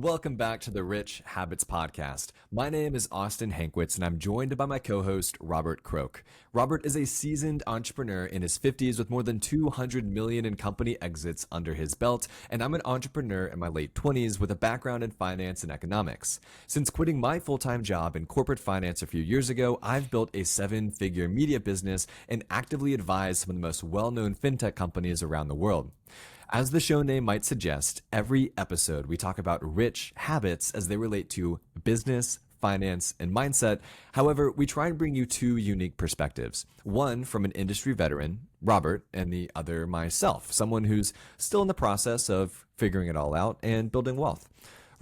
Welcome back to the Rich Habits Podcast. My name is Austin Hankwitz, and I'm joined by my co-host, Robert Croak. Robert is a seasoned entrepreneur in his 50s with more than 200 million in company exits under his belt, and I'm an entrepreneur in my late 20s with a background in finance and economics. Since quitting my full-time job in corporate finance a few years ago, I've built a 7-figure media business and actively advised some of the most well-known fintech companies around the world. As the show name might suggest, every episode we talk about rich habits as they relate to business, finance, and mindset. However, we try and bring you two unique perspectives. One from an industry veteran, Robert, and the other myself, someone who's still in the process of figuring it all out and building wealth.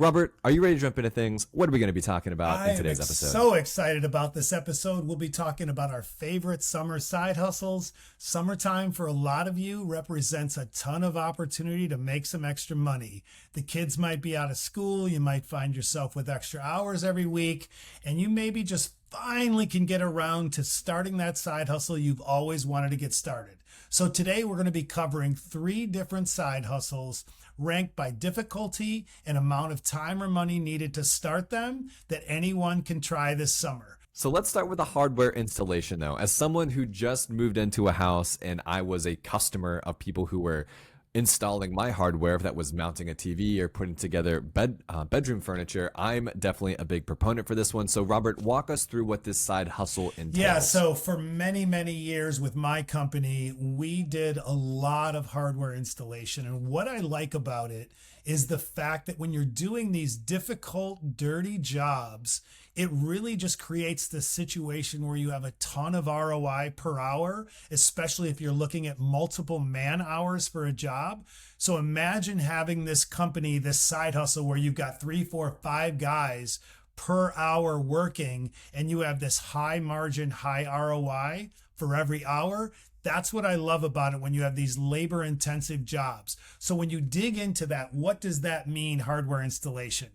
Robert, are you ready to jump into things? What are we going to be talking about in today's episode? I'm so excited about this episode. We'll be talking about our favorite summer side hustles. Summertime for a lot of you represents a ton of opportunity to make some extra money. The kids might be out of school. You might find yourself with extra hours every week, and you maybe just finally can get around to starting that side hustle you've always wanted to get started. So today we're going to be covering 3 different side hustles ranked by difficulty and amount of time or money needed to start them that anyone can try this summer. So let's start with the hardware installation though. As someone who just moved into a house and I was a customer of people who were installing my hardware, if that was mounting a TV or putting together bedroom furniture, I'm definitely a big proponent for this one. So Robert, walk us through what this side hustle entails. Yeah, so for many, many years with my company, we did a lot of hardware installation. And what I like about it is the fact that when you're doing these difficult, dirty jobs, it really just creates this situation where you have a ton of ROI per hour, especially if you're looking at multiple man hours for a job. So imagine having this company, this side hustle where you've got 3, 4, 5 guys per hour working, and you have this high margin, high ROI for every hour. That's what I love about it when you have these labor intensive jobs. So when you dig into that, what does that mean, hardware installation?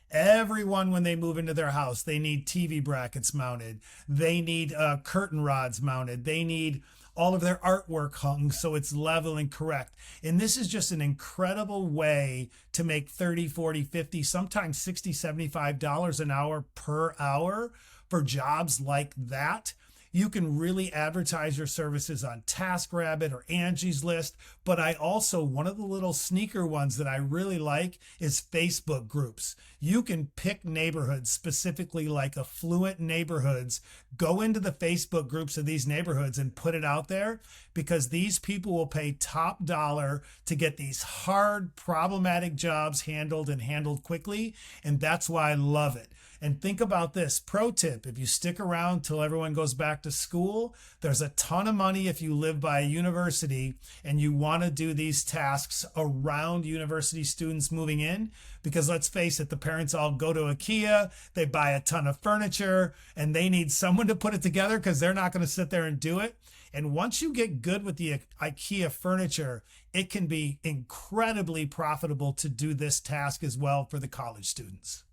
Everyone, when they move into their house, they need TV brackets mounted. They need curtain rods mounted. They need all of their artwork hung so it's level and correct. And this is just an incredible way to make 30, 40, 50, sometimes $60, $75 an hour per hour for jobs like that. You can really advertise your services on TaskRabbit or Angie's List. But I also, one of the little sneaker ones that I really like is Facebook groups. You can pick neighborhoods, specifically like affluent neighborhoods, go into the Facebook groups of these neighborhoods and put it out there, because these people will pay top dollar to get these hard, problematic jobs handled and handled quickly. And that's why I love it. And think about this. Pro tip, if you stick around till everyone goes back to school, there's a ton of money if you live by a university and you want to do these tasks around university students moving in. Because let's face it, the parents all go to IKEA, they buy a ton of furniture, and they need someone to put it together because they're not going to sit there and do it. And once you get good with the IKEA furniture, it can be incredibly profitable to do this task as well for the college students.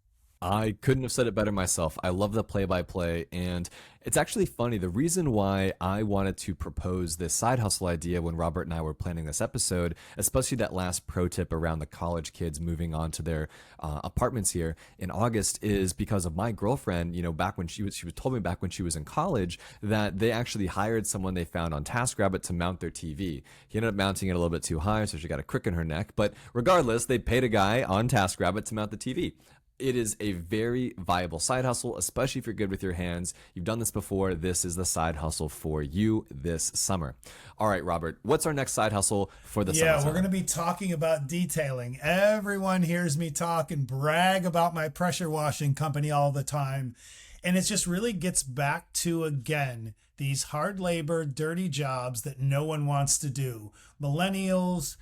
I couldn't have said it better myself. I love the play-by-play, and it's actually funny. The reason why I wanted to propose this side hustle idea when Robert and I were planning this episode, especially that last pro tip around the college kids moving on to their apartments here in August, is because of my girlfriend. You know, back when she was told me back when she was in college that they actually hired someone they found on TaskRabbit to mount their TV. He ended up mounting it a little bit too high, so she got a crick in her neck. But regardless, they paid a guy on TaskRabbit to mount the TV. It is a very viable side hustle, especially if you're good with your hands. You've done this before. This is the side hustle for you this summer. All right, Robert, what's our next side hustle for the summer? Yeah, we're going to be talking about detailing. Everyone hears me talk and brag about my pressure washing company all the time. And it just really gets back to, again, these hard labor, dirty jobs that no one wants to do. Millennials,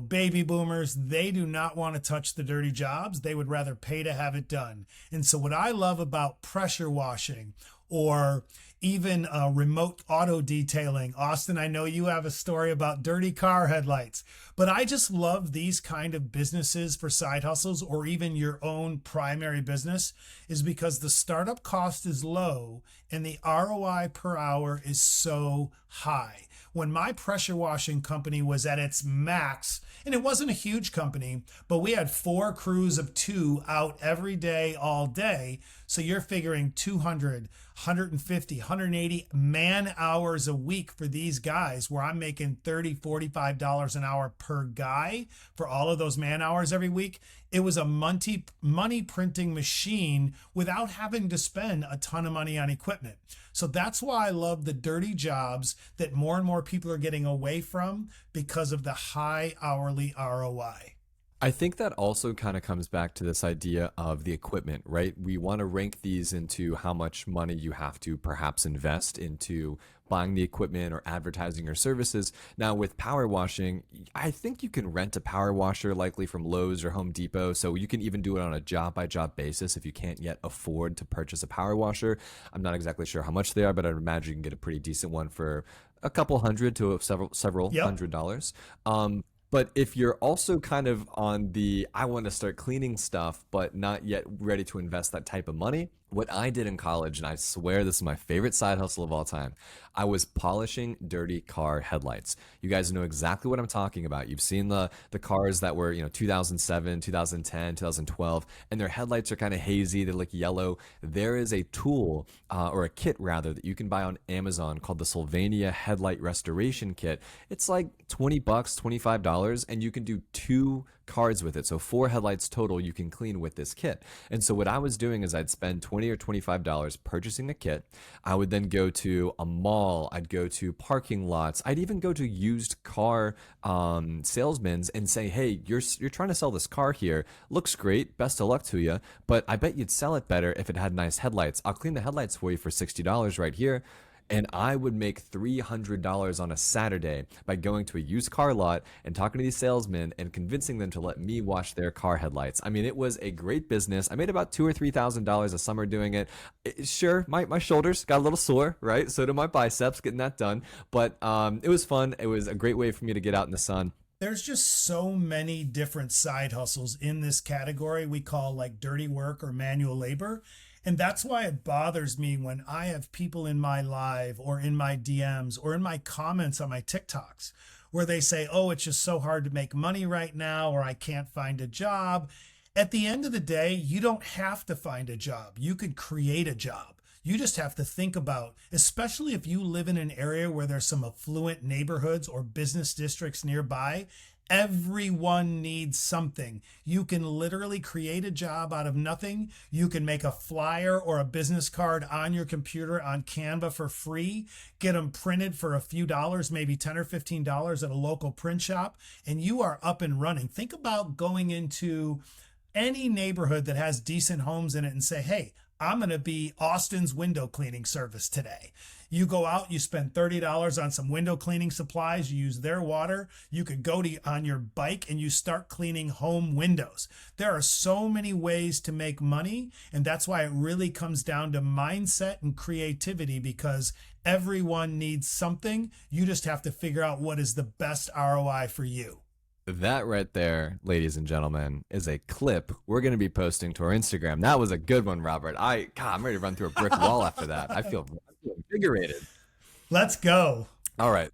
baby boomers, they do not want to touch the dirty jobs. They would rather pay to have it done. And so what I love about pressure washing or even remote auto detailing. Austin, I know you have a story about dirty car headlights, but I just love these kind of businesses for side hustles, or even your own primary business, is because the startup cost is low and the ROI per hour is so high. When my pressure washing company was at its max, and it wasn't a huge company, but we had 4 crews of 2 out every day, all day. So you're figuring 200, 150, 180 man hours a week for these guys, where I'm making $30, $45 an hour per guy for all of those man hours every week. It was a money printing machine without having to spend a ton of money on equipment. So that's why I love the dirty jobs that more and more people are getting away from, because of the high hourly ROI. I think that also kind of comes back to this idea of the equipment, right? We want to rank these into how much money you have to perhaps invest into buying the equipment or advertising your services. Now, with power washing, I think you can rent a power washer likely from Lowe's or Home Depot. So you can even do it on a job by job basis if you can't yet afford to purchase a power washer. I'm not exactly sure how much they are, but I'd imagine you can get a pretty decent one for a couple hundred to several Yep. $100s. But if you're also kind of on the, I want to start cleaning stuff, but not yet ready to invest that type of money, what I did in college, and I swear this is my favorite side hustle of all time, I was polishing dirty car headlights. You guys know exactly what I'm talking about. You've seen the cars that were, 2007, 2010, 2012, and their headlights are kind of hazy. They look yellow. There is a tool, or a kit rather, that you can buy on Amazon called the Sylvania Headlight Restoration Kit. It's like $20, $25, and you can do 2 cars with it. So 4 headlights total you can clean with this kit. And so what I was doing is I'd spend $20 or $25 purchasing the kit. I would then go to a mall. I'd go to parking lots. I'd even go to used car salesmen and say, hey, you're trying to sell this car here. Looks great. Best of luck to you. But I bet you'd sell it better if it had nice headlights. I'll clean the headlights for you for $60 right here. And I would make $300 on a Saturday by going to a used car lot and talking to these salesmen and convincing them to let me wash their car headlights. I mean, it was a great business. I made about $2,000 or $3,000 a summer doing it. Sure, my shoulders got a little sore, right? So did my biceps getting that done. But it was fun. It was a great way for me to get out in the sun. There's just so many different side hustles in this category we call like dirty work or manual labor. And that's why it bothers me when I have people in my live or in my DMs or in my comments on my TikToks where they say, oh, it's just so hard to make money right now, or I can't find a job. At the end of the day, you don't have to find a job. You could create a job. You just have to think about, especially if you live in an area where there's some affluent neighborhoods or business districts nearby, everyone needs something. You can literally create a job out of nothing. You can make a flyer or a business card on your computer on Canva for free, get them printed for a few dollars, maybe $10 or $15 at a local print shop, and you are up and running. Think about going into any neighborhood that has decent homes in it and say, hey, I'm going to be Austin's window cleaning service today. You go out, you spend $30 on some window cleaning supplies, you use their water, you could go on your bike and you start cleaning home windows. There are so many ways to make money, and that's why it really comes down to mindset and creativity, because everyone needs something. You just have to figure out what is the best ROI for you. That right there, ladies and gentlemen, is a clip we're going to be posting to our Instagram. That was a good one, Robert. I'm ready to run through a brick wall after that. I feel invigorated. Let's go. All right,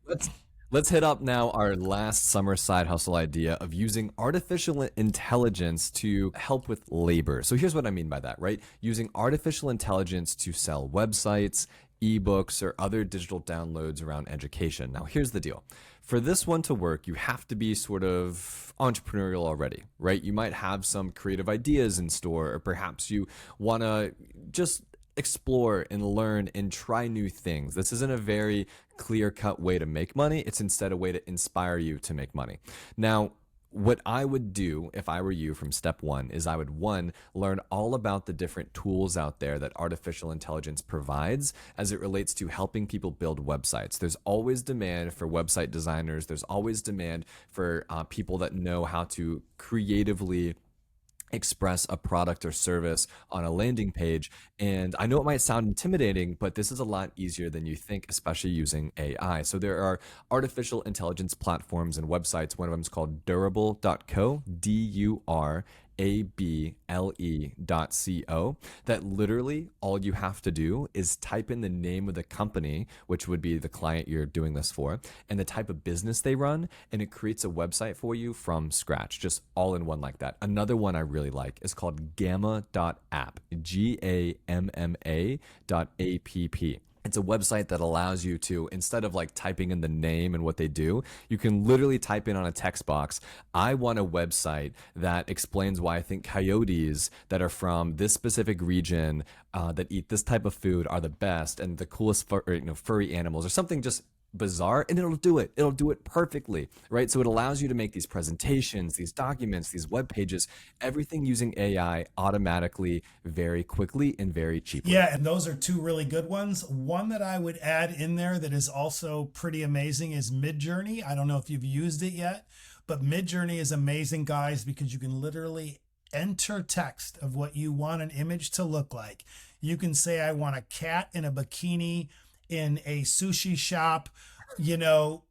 let's hit up now our last summer side hustle idea of using artificial intelligence to help with labor. So here's what I mean by that, right? Using artificial intelligence to sell websites, ebooks, or other digital downloads around education. Now, here's the deal. For this one to work, you have to be sort of entrepreneurial already, right? You might have some creative ideas in store, or perhaps you want to just explore and learn and try new things. This isn't a very clear-cut way to make money. It's instead a way to inspire you to make money. Now, what I would do if I were you from step one is I would, one, learn all about the different tools out there that artificial intelligence provides as it relates to helping people build websites. There's always demand for website designers. There's always demand for people that know how to creatively express a product or service on a landing page. And I know it might sound intimidating, but this is a lot easier than you think, especially using AI. So there are artificial intelligence platforms and websites. One of them is called durable.co, durable.co, that literally all you have to do is type in the name of the company, which would be the client you're doing this for, and the type of business they run, and it creates a website for you from scratch, just all in one like that. Another one I really like is called gamma.app, GAMMA.app. It's a website that allows you to, instead of like typing in the name and what they do, you can literally type in on a text box, I want a website that explains why I think coyotes that are from this specific region that eat this type of food are the best and the coolest furry animals, or something just bizarre, and it'll do it perfectly, right? So it allows you to make these presentations, these documents, these web pages, everything using AI automatically, very quickly and very cheaply. Yeah, and those are two really good ones. One that I would add in there that is also pretty amazing is Midjourney. I don't know if you've used it yet, but Midjourney is amazing, guys, because you can literally enter text of what you want an image to look like. You can say, I want a cat in a bikini in a sushi shop,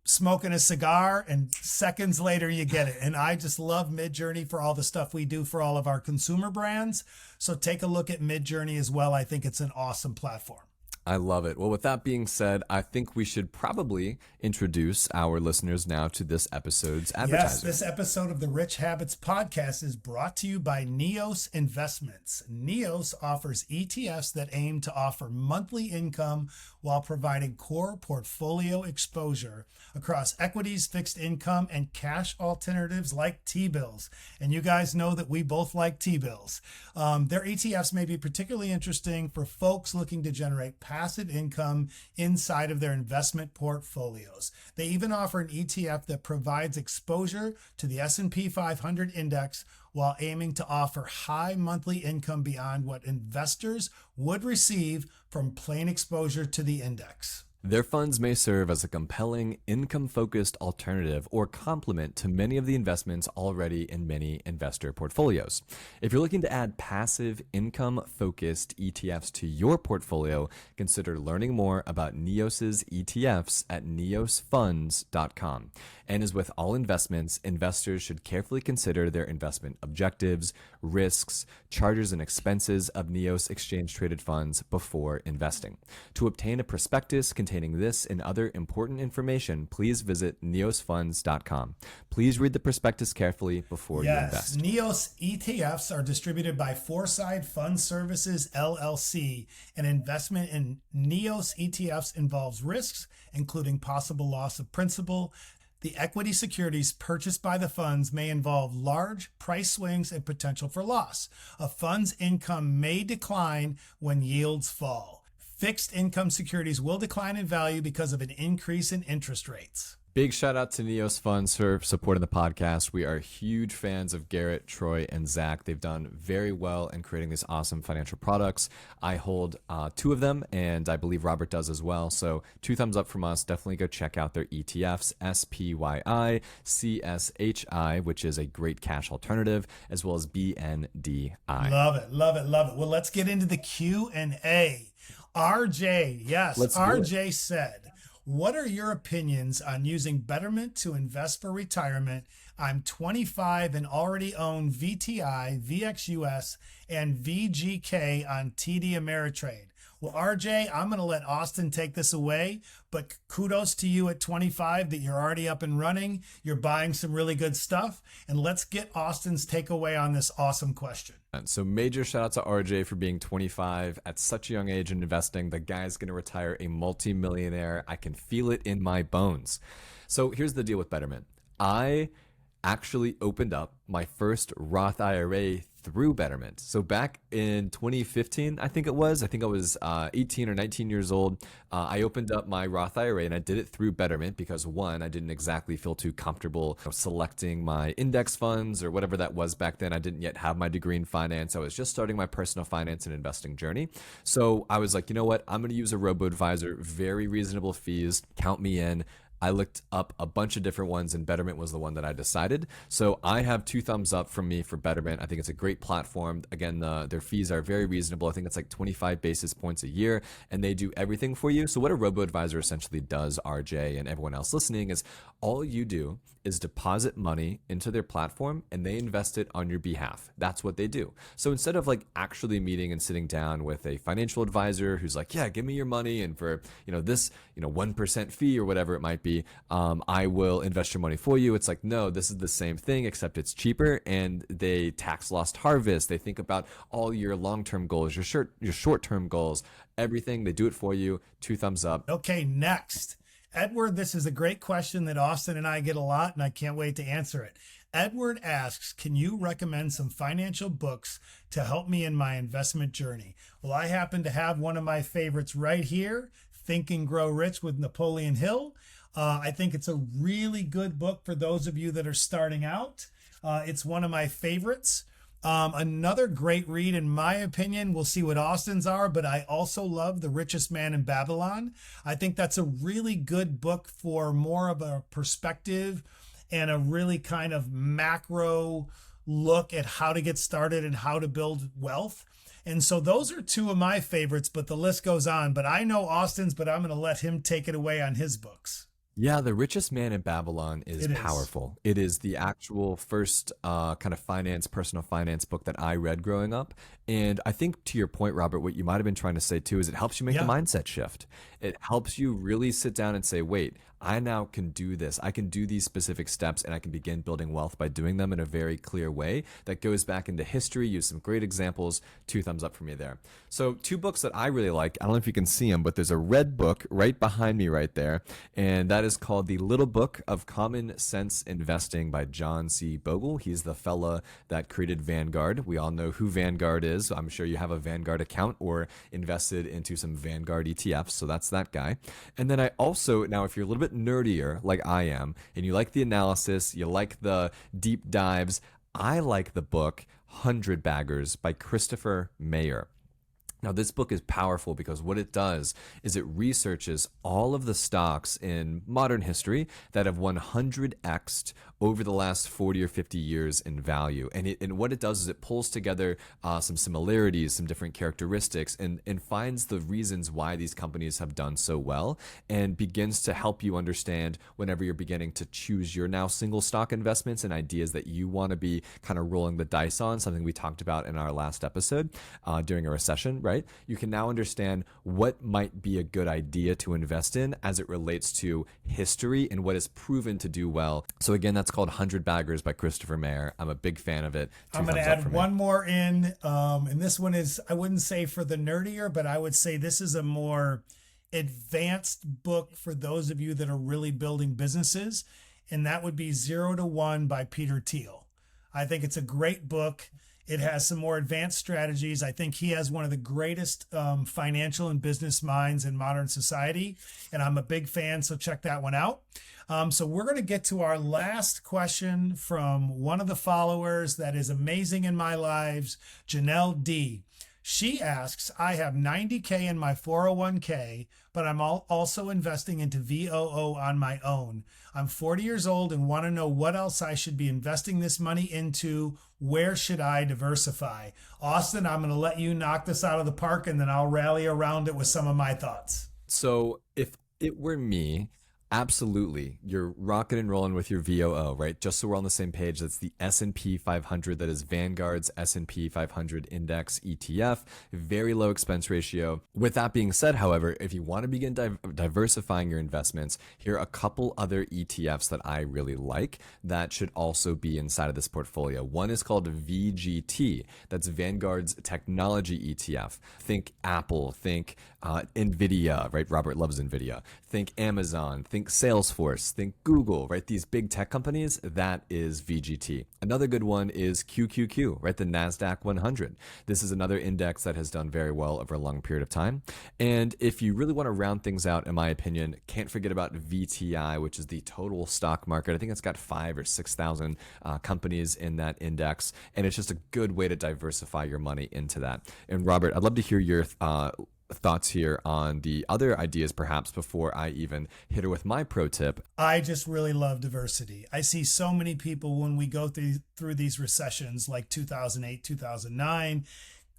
smoking a cigar, and seconds later you get it. And I just love Midjourney for all the stuff we do for all of our consumer brands. So take a look at Midjourney as well. I think it's an awesome platform. I love it. Well, with that being said, I think we should probably introduce our listeners now to this episode's advertiser. Yes, this episode of the Rich Habits Podcast is brought to you by Neos Investments. Neos offers ETFs that aim to offer monthly income while providing core portfolio exposure across equities, fixed income, and cash alternatives like T-bills. And you guys know that we both like T-bills. Their ETFs may be particularly interesting for folks looking to generate passive income inside of their investment portfolios. They even offer an ETF that provides exposure to the S&P 500 index while aiming to offer high monthly income beyond what investors would receive from plain exposure to the index. Their funds may serve as a compelling, income-focused alternative or complement to many of the investments already in many investor portfolios. If you're looking to add passive, income-focused ETFs to your portfolio, consider learning more about Neos's ETFs at neosfunds.com. And as with all investments, investors should carefully consider their investment objectives, risks, charges, and expenses of Neos exchange-traded funds before investing. To obtain a prospectus containing this and other important information, please visit neosfunds.com. Please read the prospectus carefully before you invest. Neos ETFs are distributed by Foreside Fund Services, LLC. An investment in Neos ETFs involves risks, including possible loss of principal. The equity securities purchased by the funds may involve large price swings and potential for loss. A fund's income may decline when yields fall. Fixed income securities will decline in value because of an increase in interest rates. Big shout out to Neos Funds for supporting the podcast. We are huge fans of Garrett, Troy, and Zach. They've done very well in creating these awesome financial products. I hold 2 of them, and I believe Robert does as well. So 2 thumbs up from us. Definitely go check out their ETFs, SPYI, CSHI, which is a great cash alternative, as well as BNDI. Love it, love it, love it. Well, let's get into the Q&A. RJ, yes, RJ said, what are your opinions on using Betterment to invest for retirement? I'm 25 and already own VTI, VXUS, and VGK on TD Ameritrade. Well, RJ, I'm going to let Austin take this away, but kudos to you at 25 that you're already up and running. You're buying some really good stuff, and let's get Austin's takeaway on this awesome question. So major shout out to RJ for being 25 at such a young age and investing. The guy's going to retire a multi-millionaire. I can feel it in my bones. So here's the deal with Betterment. I actually opened up my first Roth IRA through Betterment. So back in 2015, I think I was 18 or 19 years old. I opened up my Roth IRA and I did it through Betterment because, one, I didn't exactly feel too comfortable selecting my index funds or whatever that was back then. I didn't yet have my degree in finance. I was just starting my personal finance and investing journey. So I was like, you know what? I'm going to use a Robo-Advisor, very reasonable fees, count me in. I looked up a bunch of different ones, and Betterment was the one that I decided. So I have two thumbs up from me for Betterment. I think it's a great platform. Again, their fees are very reasonable. I think it's like 25 basis points a year, and they do everything for you. So what a robo-advisor essentially does, RJ and everyone else listening, is all you do is deposit money into their platform and they invest it on your behalf. That's what they do. So instead of like actually meeting and sitting down with a financial advisor who's like, yeah, give me your money, and for this 1% fee or whatever it might be, I will invest your money for you. It's like, no, this is the same thing except it's cheaper, and they tax loss harvest. They think about all your long-term goals, your short-term goals, everything. They do it for you. Two thumbs up. Okay, next. Edward, this is a great question that Austin and I get a lot, and I can't wait to answer it. Edward asks, can you recommend some financial books to help me in my investment journey? Well, I happen to have one of my favorites right here, Think and Grow Rich with Napoleon Hill. I think it's a really good book for those of you that are starting out. It's one of my favorites. Another great read, in my opinion, we'll see what Austin's are, but I also love The Richest Man in Babylon. I think that's a really good book for more of a perspective and a really kind of macro look at how to get started and how to build wealth. And so those are two of my favorites, but the list goes on. But I know Austin's, but I'm going to let him take it away on his books. Yeah, The Richest Man in Babylon is powerful. It is the actual first kind of personal finance book that I read growing up. And I think to your point, Robert, what you might have been trying to say too is it helps you make the mindset shift. It helps you really sit down and say, wait, I now can do this. I can do these specific steps, and I can begin building wealth by doing them in a very clear way that goes back into history. Use some great examples. Two thumbs up for me there. So two books that I really like. I don't know if you can see them, but there's a red book right behind me right there. And that is called The Little Book of Common Sense Investing by John C. Bogle. He's the fella that created Vanguard. We all know who Vanguard is. I'm sure you have a Vanguard account or invested into some Vanguard ETFs. So that's that guy. And then I also, now if you're a little bit nerdier like I am, and you like the analysis, you like the deep dives, I like the book 100 Baggers by Christopher Mayer. Now, this book is powerful because what it does is it researches all of the stocks in modern history that have 100x'd over the last 40 or 50 years in value. And what it does is it pulls together some similarities, some different characteristics, and finds the reasons why these companies have done so well, and begins to help you understand whenever you're beginning to choose your now single stock investments and ideas that you want to be kind of rolling the dice on, something we talked about in our last episode during a recession, right? You can now understand what might be a good idea to invest in as it relates to history and what is proven to do well. So again, that's called 100 Baggers by Christopher Mayer. I'm a big fan of it. I'm going to add one more in. And this one is, I wouldn't say for the nerdier, but I would say this is a more advanced book for those of you that are really building businesses. And that would be 0 to 1 by Peter Thiel. I think it's a great book. It has some more advanced strategies. I think he has one of the greatest financial and business minds in modern society, and I'm a big fan, so check that one out. So we're going to get to our last question from one of the followers that is amazing in my lives, Janelle D. She asks, I have 90K in my 401k, but I'm also investing into VOO on my own. I'm 40 years old and want to know what else I should be investing this money into. Where should I diversify? Austin, I'm going to let you knock this out of the park, and then I'll rally around it with some of my thoughts. So if it were me, absolutely, you're rocking and rolling with your VOO, right? Just so we're on the same page, that's the S&P 500. That is Vanguard's S&P 500 index ETF. Very low expense ratio. With that being said, however, if you want to begin diversifying your investments, here are a couple other ETFs that I really like that should also be inside of this portfolio. One is called VGT. That's Vanguard's technology ETF. Think Apple, think NVIDIA, right? Robert loves NVIDIA. Think Amazon, think Salesforce, think Google, right? These big tech companies, that is VGT. Another good one is QQQ, right? The NASDAQ 100. This is another index that has done very well over a long period of time. And if you really want to round things out, in my opinion, can't forget about VTI, which is the total stock market. I think it's got 5,000 or 6,000 companies in that index. And it's just a good way to diversify your money into that. And Robert, I'd love to hear your thoughts here on the other ideas, perhaps, before I even hit her with my pro tip. I just really love diversity. I see so many people when we go through these recessions like 2008, 2009,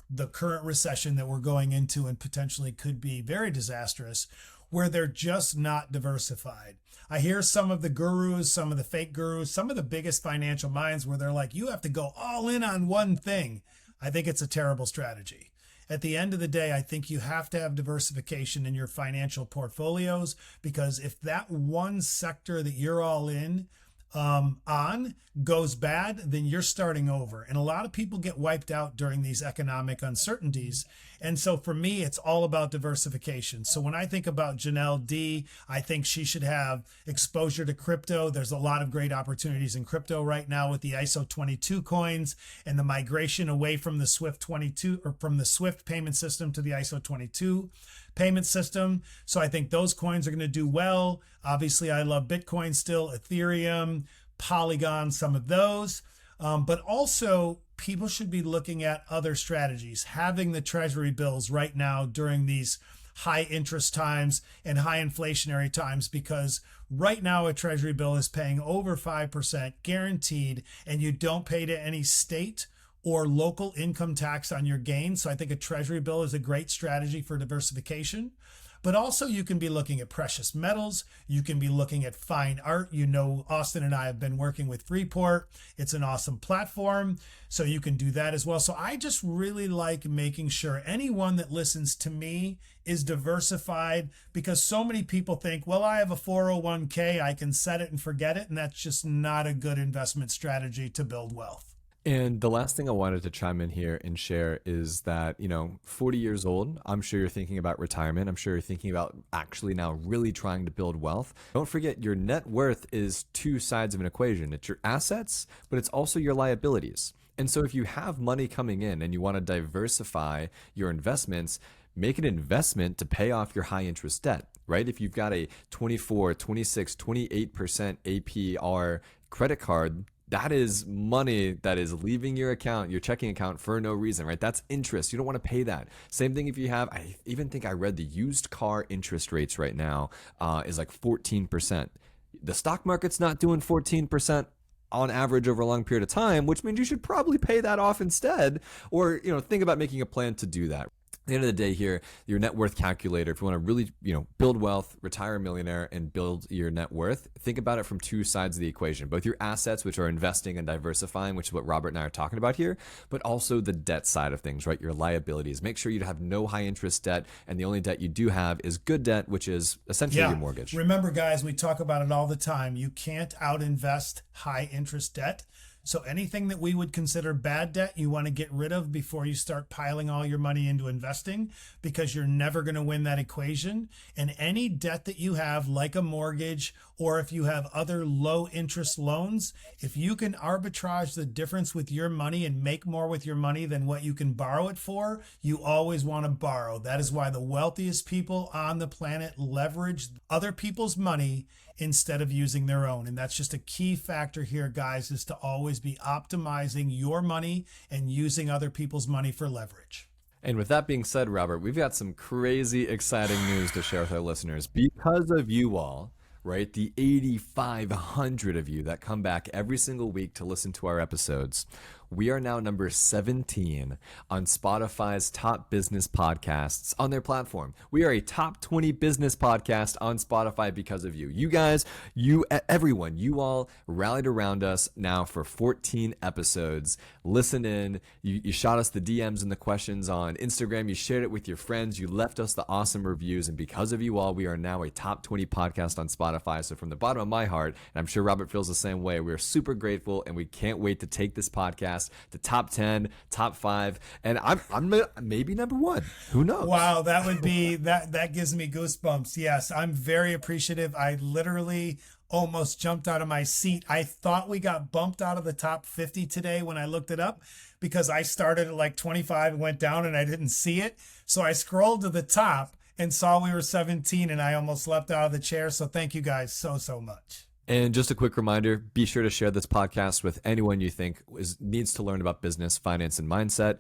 the current recession that we're going into and potentially could be very disastrous, where they're just not diversified. I hear some of the gurus, some of the fake gurus, some of the biggest financial minds where they're like, you have to go all in on one thing. I think it's a terrible strategy. At the end of the day, I think you have to have diversification in your financial portfolios, because if that one sector that you're all in on goes bad, then you're starting over. And a lot of people get wiped out during these economic uncertainties. And so for me, it's all about diversification. So when I think about Janelle D, I think she should have exposure to crypto. There's a lot of great opportunities in crypto right now with the ISO 22 coins and the migration away from the Swift 22 or from the Swift payment system to the ISO 22 payment system. So I think those coins are going to do well. Obviously, I love Bitcoin still, Ethereum, Polygon, some of those. But also, people should be looking at other strategies, having the treasury bills right now during these high interest times and high inflationary times, because right now a treasury bill is paying over 5% guaranteed, and you don't pay to any state or local income tax on your gains. So I think a treasury bill is a great strategy for diversification. But also you can be looking at precious metals. You can be looking at fine art. You know, Austin and I have been working with Freeport. It's an awesome platform. So you can do that as well. So I just really like making sure anyone that listens to me is diversified, because so many people think, well, I have a 401k, I can set it and forget it. And that's just not a good investment strategy to build wealth. And the last thing I wanted to chime in here and share is that, 40 years old, I'm sure you're thinking about retirement. I'm sure you're thinking about actually now really trying to build wealth. Don't forget, your net worth is two sides of an equation. It's your assets, but it's also your liabilities. And so if you have money coming in and you want to diversify your investments, make an investment to pay off your high interest debt, right? If you've got a 24, 26, 28% APR credit card, that is money that is leaving your account, your checking account, for no reason, right? That's interest. You don't want to pay that. Same thing if you have, I even think I read the used car interest rates right now is like 14%. The stock market's not doing 14% on average over a long period of time, which means you should probably pay that off instead, or think about making a plan to do that. At the end of the day here, your net worth calculator, if you want to really, build wealth, retire a millionaire, and build your net worth, think about it from two sides of the equation. Both your assets, which are investing and diversifying, which is what Robert and I are talking about here, but also the debt side of things, right? Your liabilities. Make sure you have no high interest debt, and the only debt you do have is good debt, which is essentially your mortgage. Remember, guys, we talk about it all the time. You can't out-invest high interest debt. So anything that we would consider bad debt, you want to get rid of before you start piling all your money into investing, because you're never going to win that equation. And any debt that you have, like a mortgage, or if you have other low interest loans, if you can arbitrage the difference with your money and make more with your money than what you can borrow it for, you always want to borrow. That is why the wealthiest people on the planet leverage other people's money instead of using their own. And that's just a key factor here, guys, is to always be optimizing your money and using other people's money for leverage. And with that being said, Robert, we've got some crazy exciting news to share with our listeners. Because of you all, right, the 8,500 of you that come back every single week to listen to our episodes, we are now number 17 on Spotify's top business podcasts on their platform. We are a top 20 business podcast on Spotify because of you. You guys, everyone, you all rallied around us now for 14 episodes. Listen in. You shot us the DMs and the questions on Instagram. You shared it with your friends. You left us the awesome reviews. And because of you all, we are now a top 20 podcast on Spotify. So from the bottom of my heart, and I'm sure Robert feels the same way, we're super grateful, and we can't wait to take this podcast to top 10, top 5, and I'm maybe number 1. Who knows? Wow, that would be that gives me goosebumps. Yes, I'm very appreciative. I literally almost jumped out of my seat. I thought we got bumped out of the top 50 today when I looked it up, because I started at like 25 and went down and I didn't see it. So I scrolled to the top and saw we were 17, and I almost leapt out of the chair. So thank you guys so much. And just a quick reminder, be sure to share this podcast with anyone you think needs to learn about business, finance, and mindset.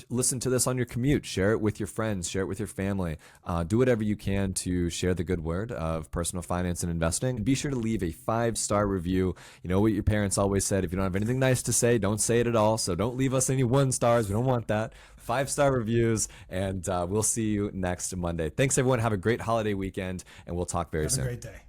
Listen to this on your commute. Share it with your friends. Share it with your family. Do whatever you can to share the good word of personal finance and investing. And be sure to leave a 5-star review. You know what your parents always said, if you don't have anything nice to say, don't say it at all. So don't leave us any 1 stars. We don't want that. 5-star reviews, and we'll see you next Monday. Thanks, everyone. Have a great holiday weekend, and we'll talk very soon. Have a great day.